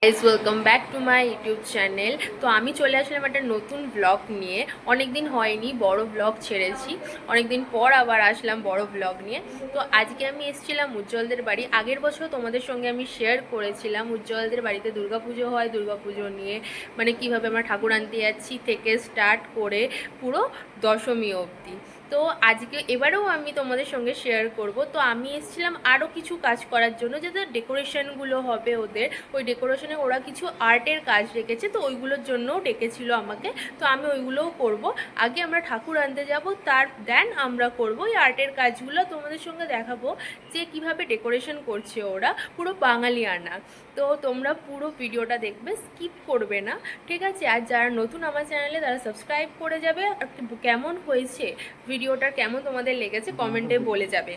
Guys welcome back to my YouTube channel. তো আমি চলে আসলাম একটা নতুন ব্লগ নিয়ে। অনেক দিন হয়নি বড় ব্লগ ছেড়েছি, অনেক দিন পর আবার আসলাম বড় ব্লগ নিয়ে। তো আজকে আমি এসেছিলাম উজ্জ্বলদের বাড়ি। আগের বছর তোমাদের সঙ্গে আমি শেয়ার করেছিলাম উজ্জ্বলদের বাড়িতে দুর্গাপুজো হয়, দুর্গাপুজো নিয়ে মানে কীভাবে আমরা ঠাকুর আনতে যাচ্ছি থেকে স্টার্ট করে পুরো দশমী অবধি। তো আজকে এবারেও আমি তোমাদের সঙ্গে শেয়ার করব। তো আমি এসেছিলাম আরও কিছু কাজ করার জন্য, যাতে ডেকোরেশনগুলো হবে ওদের, ওই ডেকোরেশনে ওরা কিছু আর্টের কাজ রেখেছে, তো ওইগুলোর জন্যও ডেকেছিল আমাকে। তো আমি ওইগুলোও করব। আগে আমরা ঠাকুর আনতে যাব, তার দেন আমরা করব এই আর্টের কাজগুলো। তোমাদের সঙ্গে দেখাবো যে কিভাবে ডেকোরেশন করছে ওরা, পুরো বাঙালি আনা। তো তোমরা পুরো ভিডিওটা দেখবে, স্কিপ করবে না, ঠিক আছে? আর যারা নতুন আমার চ্যানেলে তারা সাবস্ক্রাইব করে যাবে। আর কেমন হয়েছে ভিডিওটা, কেমন তোমাদের লেগেছে কমেন্টে বলে যাবে।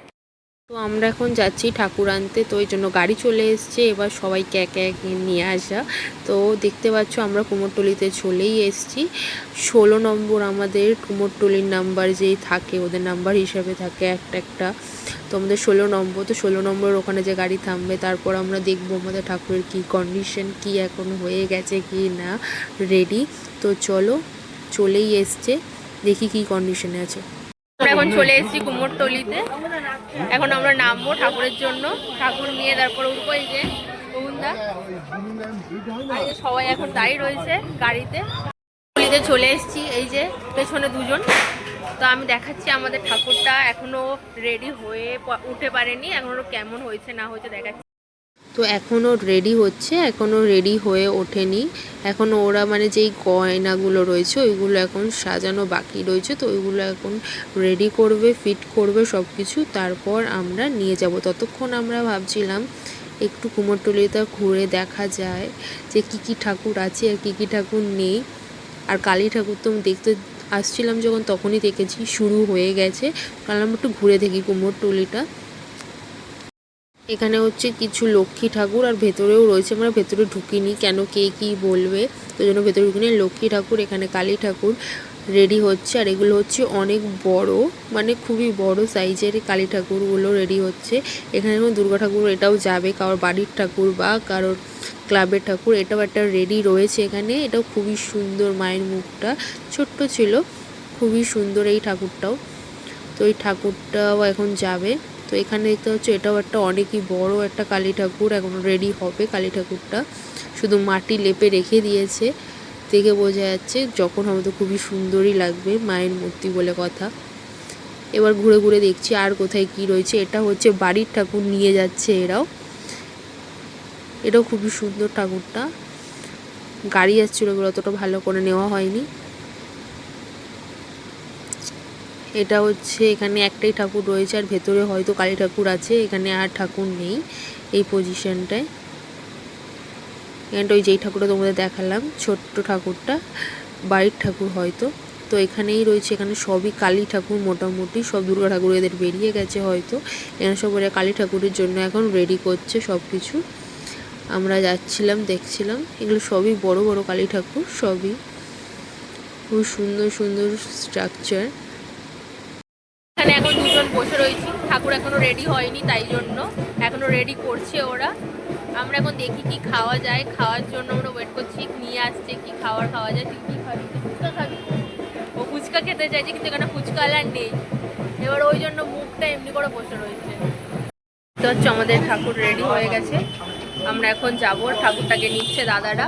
তো আমরা এখন যাচ্ছি ঠাকুর আনতে, তো ওই জন্য গাড়ি চলে এসছে। এবার সবাইকে একে একে নিয়ে আসা। তো দেখতে পাচ্ছ আমরা কুমোরটুলিতে চলেই এসছি। 16 নম্বর আমাদের কুমোরটুলির নাম্বার যেই থাকে, ওদের নাম্বার হিসাবে থাকে একটা একটা। তো আমাদের 16 নম্বর, তো 16 নম্বরের ওখানে যে গাড়ি থামবে, তারপর আমরা দেখবো আমাদের ঠাকুরের কী কন্ডিশন, কি এখন হয়ে গেছে কি না রেডি। তো চলো, চলেই এসছে, দেখি কি কন্ডিশনে আছে। আমরা এখন চলে এসেছি কুমোরটুলিতে। এখন আমরা নামবো ঠাকুরের জন্য, ঠাকুর নিয়ে তারপর উঠবো। এই যে বন্ধুরা সবাই এখন দাঁড়িয়ে রয়েছে গাড়িতে। টুলিতে চলে এসেছি, এই যে পেছনে দুজন। তো আমি দেখাচ্ছি আমাদের ঠাকুরটা এখনো রেডি হয়ে উঠে পারেনি, এখনো কেমন হয়েছে না হয়েছে দেখাচ্ছি। তো এখনও রেডি হচ্ছে, এখনও রেডি হয়ে ওঠেনি। এখনও ওরা মানে যেই গয়নাগুলো রয়েছে ওইগুলো এখন সাজানো বাকি রয়েছে। তো ওইগুলো এখন রেডি করবে, ফিট করবে সব কিছু, তারপর আমরা নিয়ে যাব। ততক্ষণ আমরা ভাবছিলাম একটু কুমোরটুলিতে ঘুরে দেখা যায় যে কী কী ঠাকুর আছে আর কী কী ঠাকুর নেই। আর কালী ঠাকুর তো দেখতে আসছিলাম যখন, তখনই দেখেছি শুরু হয়ে গেছে। কারণ আমরা একটু ঘুরে দেখি কুমোরটুলিটা। এখানে হচ্ছে কিছু লক্ষ্মী ঠাকুর, আর ভেতরেও রয়েছে, আমরা ভেতরে ঢুকিনি, কেন কে কী বলবে, তো জন্য ভেতরে ঢুকিনি। লক্ষ্মী ঠাকুর, এখানে কালী ঠাকুর রেডি হচ্ছে। আর এগুলো হচ্ছে অনেক বড়, মানে খুবই বড় সাইজের কালী ঠাকুরগুলো রেডি হচ্ছে। এখানে এখন দুর্গা ঠাকুর এটাও যাবে, কারোর বাড়ির ঠাকুর বা কারোর ক্লাবের ঠাকুর, এটাও একটা রেডি রয়েছে এখানে। এটাও খুবই সুন্দর, মায়ের মুখটা ছোট্ট ছিল, খুবই সুন্দর এই ঠাকুরটাও। তো এই ঠাকুরটাও এখন যাবে। তো এখানে দেখতে হচ্ছে এটাও একটা অনেকই বড় একটা কালী ঠাকুর, এখন রেডি হবে কালী ঠাকুরটা। শুধু মাটি লেপে রেখে দিয়েছে, দেখে বোঝা যাচ্ছে যখন হবে তো খুবই সুন্দরই লাগবে, মায়ের মূর্তি বলে কথা। এবার ঘুরে ঘুরে দেখছি আর কোথায় কি রয়েছে। এটা হচ্ছে বাড়ির ঠাকুর নিয়ে যাচ্ছে এটাও খুবই সুন্দর ঠাকুরটা। গাড়ি আসছিল বলে অতটা ভালো করে নেওয়া হয়নি। এটা হচ্ছে এখানে একটাই ঠাকুর রয়েছে, আর ভেতরে হয়তো কালী ঠাকুর আছে, এখানে আর ঠাকুর নেই এই পজিশনটায়। এখানটা ওই যেই ঠাকুরটা তোমাদের দেখালাম ছোট্ট ঠাকুরটা বাড়ির ঠাকুর হয়তো। তো এখানেই রয়েছে, এখানে সবই কালী ঠাকুর, মোটামুটি সব দুর্গা ঠাকুর এদের বেরিয়ে গেছে হয়তো। এখানে সব ওরা কালী ঠাকুরের জন্য এখন রেডি করছে সব কিছু। আমরা যাচ্ছিলাম, দেখছিলাম, এগুলো সবই বড় বড় কালী ঠাকুর, সবই খুব সুন্দর সুন্দর স্ট্রাকচার। এখানে এখন দুজন বসে রয়েছি, ঠাকুর এখনো রেডি হয়নি, তাই জন্য এখনো রেডি করছে ওরা। আমরা এখন দেখি কি খাওয়া যায়, খাওয়ার জন্য আমরা ওয়েট করছি, নিয়ে আসছে কি খাওয়া যায়। তুই কি খাবি? ফুচকা খাবি? ও ফুচকা খেতে চাইছে, কিন্তু এখানে ফুচকা আর নেই। এবার ওই জন্য মুখটা এমনি করে বসে রয়েছে। তো হচ্ছে আমাদের ঠাকুর রেডি হয়ে গেছে, আমরা এখন যাব। ঠাকুরটাকে নিচ্ছে দাদারা,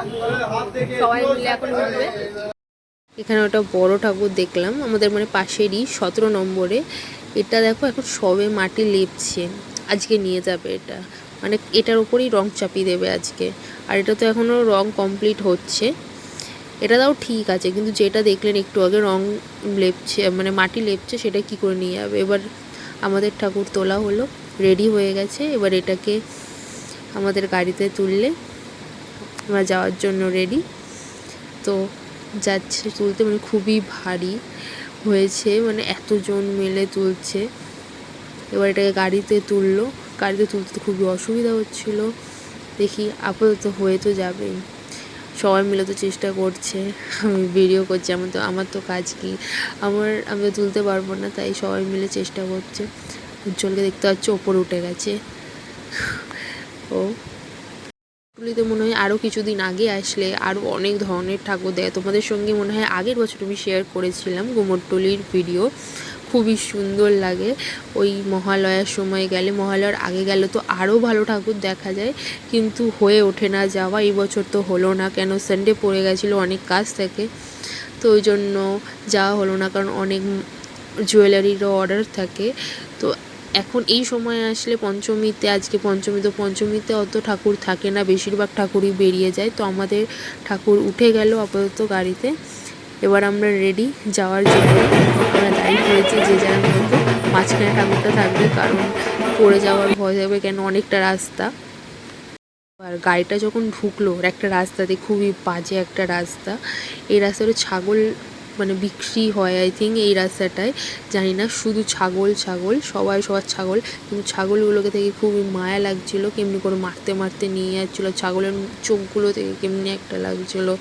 সবাই মিলে এখন উঠবে। এখানে ওটা বড় ঠাকুর দেখলাম আমাদের মানে পাশেরই 17 নম্বরে। এটা দেখো এখন সবে মাটি লেপছে, আজকে নিয়ে যাবে এটা, মানে এটার উপরেই রং চাপিয়ে দেবে আজকে। আর এটা তো এখনও রং কমপ্লিট হচ্ছে। এটা তাও ঠিক আছে, কিন্তু যেটা দেখলেন একটু আগে রং লেপছে, মানে মাটি লেপছে, সেটা কি করে নিয়ে যাবে। এবার আমাদের ঠাকুর তোলা হলো, রেডি হয়ে গেছে। এবার এটাকে আমাদের গাড়িতে তুললে আমরা যাওয়ার জন্য রেডি। তো যাচ্ছে তুলতে, মানে খুবই ভারী হয়েছে, মানে এতজন মিলে তুলছে। এবার এটাকে গাড়িতে তুললো, গাড়িতে তুলতে খুবই অসুবিধা হচ্ছিল। দেখি আপাতত হয়ে তো যাবেই, সবাই মিলে তো চেষ্টা করছে। আমি ভিডিও করছি, আমার তো কাজ কি, আমি তো তুলতে পারবো না, তাই সবাই মিলে চেষ্টা করছে। উজ্জ্বলকে দেখতে পাচ্ছি ওপরে উঠে গেছে ও। কুমোরটুলিতে মনে হয় আরও কিছুদিন আগে আসলে আরও অনেক ধরনের ঠাকুর দেয়। তোমাদের সঙ্গে মনে হয় আগের বছর আমি শেয়ার করেছিলাম কুমোরটুলির ভিডিও, খুবই সুন্দর লাগে। ওই মহালয়ার সময় গেলে, মহালয়ার আগে গেলে তো আরও ভালো ঠাকুর দেখা যায়, কিন্তু হয়ে ওঠে না যাওয়া। এই বছর তো হলো না, কেন সানডে পড়ে গেছিলো, অনেক কাজ থাকে, তো ওই জন্য যাওয়া হলো না, কারণ অনেক জুয়েলারিরও অর্ডার থাকে। তো এখন এই সময় আসলে পঞ্চমীতে, আজকে পঞ্চমী, তো পঞ্চমীতে অত ঠাকুর থাকে না, বেশিরভাগ ঠাকুরই বেরিয়ে যায়। তো আমাদের ঠাকুর উঠে গেল আপাতত গাড়িতে। এবার আমরা রেডি যাওয়ার জন্য, আমরা দাঁড়িয়ে পড়েছি যে যার মতো। মাঝখানে ঠাকুরটা থাকবে, কারণ পড়ে যাওয়ার ভয় থাকবে, কেন অনেকটা রাস্তা। আর গাড়িটা যখন ঢুকলো একটা রাস্তাতে, খুবই বাজে একটা রাস্তা, এই রাস্তাটা ছাগল মানে বিক্রি হয় আই থিঙ্ক এই রাস্তাটায়, জানি না, শুধু ছাগল ছাগল, সবার ছাগল। কিন্তু ছাগলগুলোকে থেকে খুবই মায়া লাগছিলো, কেমনি করে মারতে মারতে নিয়ে যাচ্ছিলো, ছাগলের চোখগুলো থেকে কেমনি একটা লাগছিলো,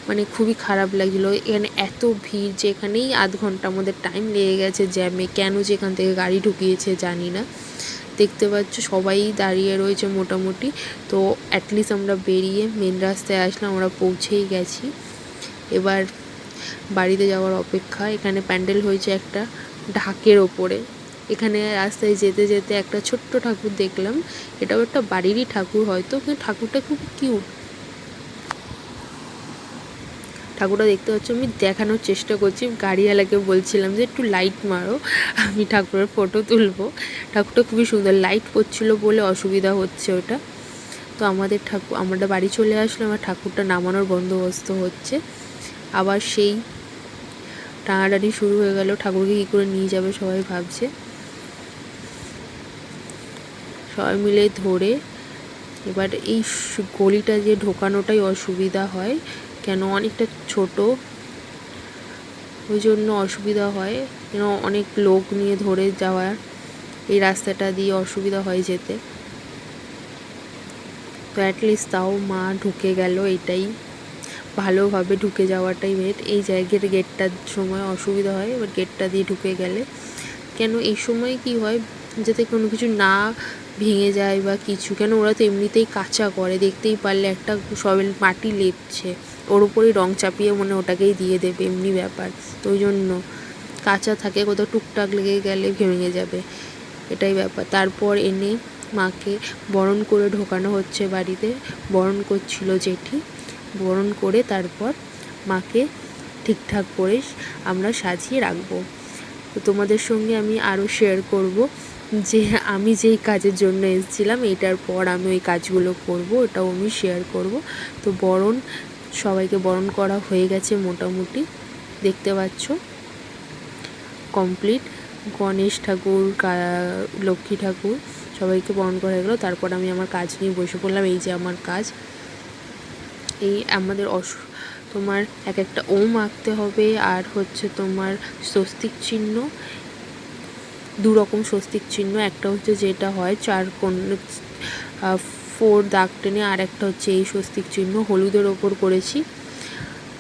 মানে খুবই খারাপ লাগছিলো। এখানে এত ভিড় যে এখানেই আধ ঘন্টা আমাদের টাইম লেগে গেছে জ্যামে, কেন যে এখান থেকে গাড়ি ঢুকিয়েছে জানি না। দেখতে পাচ্ছ সবাই দাঁড়িয়ে রয়েছে মোটামুটি। তো অ্যাটলিস্ট আমরা বেরিয়ে মেন রাস্তায় আসলাম, আমরা পৌঁছেই গেছি। এবার বাড়িতে যাওয়ার অপেক্ষা। এখানে প্যান্ডেল হয়েছে একটা ঢাকের ওপরে। এখানে রাস্তায় যেতে যেতে একটা ছোট্ট ঠাকুর দেখলাম, এটাও একটা বাড়িরই ঠাকুর হয়তো, কিন্তু ঠাকুরটা খুব কিউট। ঠাকুরটা দেখতে পাচ্ছ, আমি দেখানোর চেষ্টা করছি, গাড়িওয়ালাকে বলছিলাম যে একটু লাইট মারো, আমি ঠাকুরের ফটো তুলবো। ঠাকুরটা খুবই সুন্দর, লাইট পড়ছিলো বলে অসুবিধা হচ্ছে ওটা। তো আমরা বাড়ি চলে আসলো, আমার ঠাকুরটা নামানোর বন্দোবস্ত হচ্ছে। আবার সেই টানাটানি শুরু হয়ে গেল, ঠাকুরকে কী করে নিয়ে যাবে সবাই ভাবছে। সবাই মিলে ধরে, এবার এই গলিটা যে ঢোকানোটাই অসুবিধা হয়, কেন অনেকটা ছোট, ওই জন্য অসুবিধা হয়, কেন অনেক লোক নিয়ে ধরে যাওয়ার এই রাস্তাটা দিয়ে অসুবিধা হয় যেতে। তো অ্যাটলিস্ট তাও মা ঢুকে গেল, এটাই ভালোভাবে ঢুকে যাওয়াটাই মেট। এই জায়গার গেটটার সময় অসুবিধা হয়, এবার গেটটা দিয়ে ঢুকে গেলে, কেন এই সময় কি হয় যাতে কোনো কিছু না ভেঙে যায় বা কিছু, কেন ওরা তো এমনিতেই কাঁচা করে, দেখতেই পারলে একটা সবে মাটি লেপছে, ওর উপরেই রং চাপিয়ে মনে ওটাকেই দিয়ে দেবে, এমনি ব্যাপার। তো ওই জন্য কাঁচা থাকে, কোথাও টুকটাক লেগে গেলে ভেঙে যাবে, এটাই ব্যাপার। তারপর এনে মাকে বরণ করে ঢোকানো হচ্ছে বাড়িতে, বরণ করছিল জেঠি, বরণ করে তারপর মাকে ঠিকঠাক করে আমরা সাজিয়ে রাখবো। তো তোমাদের সঙ্গে আমি আরও শেয়ার করব যে আমি যেই কাজের জন্য এসেছিলাম, এটার পর আমি ওই কাজগুলো করব, ওটাও আমি শেয়ার করব। তো সবাইকে বরণ করা হয়ে গেছে মোটামুটি, দেখতে পাচ্ছ কমপ্লিট। গণেশ ঠাকুর, লক্ষ্মী ঠাকুর সবাইকে বরণ করা হয়ে গেলো। তারপর আমি আমার কাজ নিয়ে বসে পড়লাম। এই যে আমার কাজ, এই আমাদের তোমার এক একটা ওম আঁকতে হবে, আর হচ্ছে তোমার স্বস্তিক চিহ্ন, দু রকম স্বস্তিক চিহ্ন, একটা হচ্ছে যেটা হয় 4 দাগ টেনে, আর একটা হচ্ছে এই স্বস্তিক চিহ্ন হলুদের ওপর করেছি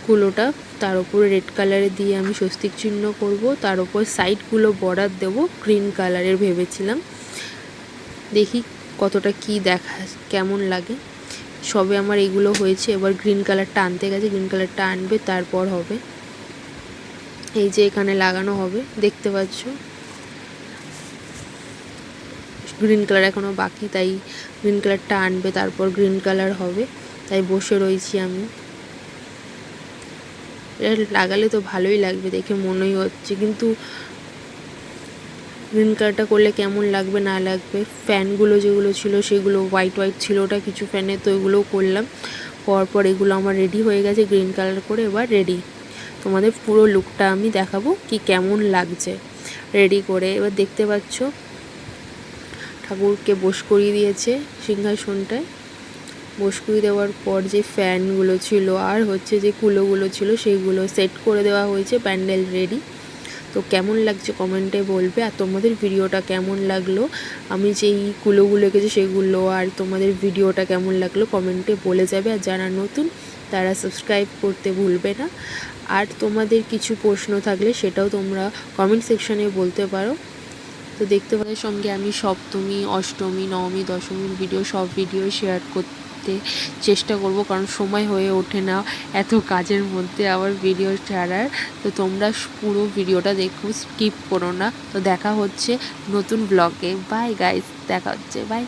কুলোটা, তার উপরে রেড কালারে দিয়ে আমি স্বস্তিক চিহ্ন করব, তার উপর সাইডগুলো বর্ডার দেব গ্রিন কালারের ভেবেছিলাম, দেখি কতটা কি কেমন লাগে। সবে আমার এগুলো হয়েছে, এবার গ্রিন কালারটা আনতে গেছে, গ্রিন কালারটা আনবে তারপর হবে। এই যে এখানে লাগানো হবে, দেখতে পাচ্ছ গ্রিন কালার এখনও বাকি, তাই গ্রিন কালারটা আনবে তারপর গ্রিন কালার হবে, তাই বসে রয়েছি আমি। এটা লাগালে তো ভালোই লাগবে দেখে মনেই হচ্ছে, কিন্তু গ্রিন কালারটা করলে কেমন লাগবে না লাগবে। ফ্যানগুলো যেগুলো ছিল সেগুলো হোয়াইট ছিল, ওটা কিছু ফ্যানে, তো এগুলোও করলাম। পর এগুলো আমার রেডি হয়ে গেছে গ্রিন কালার করে, এবার রেডি। তোমাদের পুরো লুকটা আমি দেখাবো কি কেমন লাগছে রেডি করে। এবার দেখতে পাচ্ছ ঠাকুরকে বস করিয়ে দিয়েছে সিংহাসনটায়, বস করিয়ে দেওয়ার পর যে ফ্যানগুলো ছিল আর হচ্ছে যে কুলোগুলো ছিল সেইগুলো সেট করে দেওয়া হয়েছে, প্যান্ডেল রেডি। তো কেমন লাগছে কমেন্টে বলবে, আর তোমাদের ভিডিওটা কেমন লাগলো, আমি যেই কুলোগুলো এঁকেছি সেগুলো, আর তোমাদের ভিডিওটা কেমন লাগলো কমেন্টে বলে যাবে। আর যারা নতুন তারা সাবস্ক্রাইব করতে ভুলবে না। আর তোমাদের কিছু প্রশ্ন থাকলে সেটাও তোমরা কমেন্ট সেকশানে বলতে পারো। তো দেখতে পাওয়ার সঙ্গে আমি সপ্তমী, অষ্টমী, নবমী, দশমীর ভিডিও, সব ভিডিও শেয়ার করতে চেষ্টা করব, কারণ সময় হয়ে ওঠে না এত কাজের মধ্যে আবার ভিডিও ছাড়ার। তো তোমরা পুরো ভিডিওটা দেখো, স্কিপ করো না। তো দেখা হচ্ছে নতুন ব্লগে। বাই গাইস, দেখা হচ্ছে, বাই।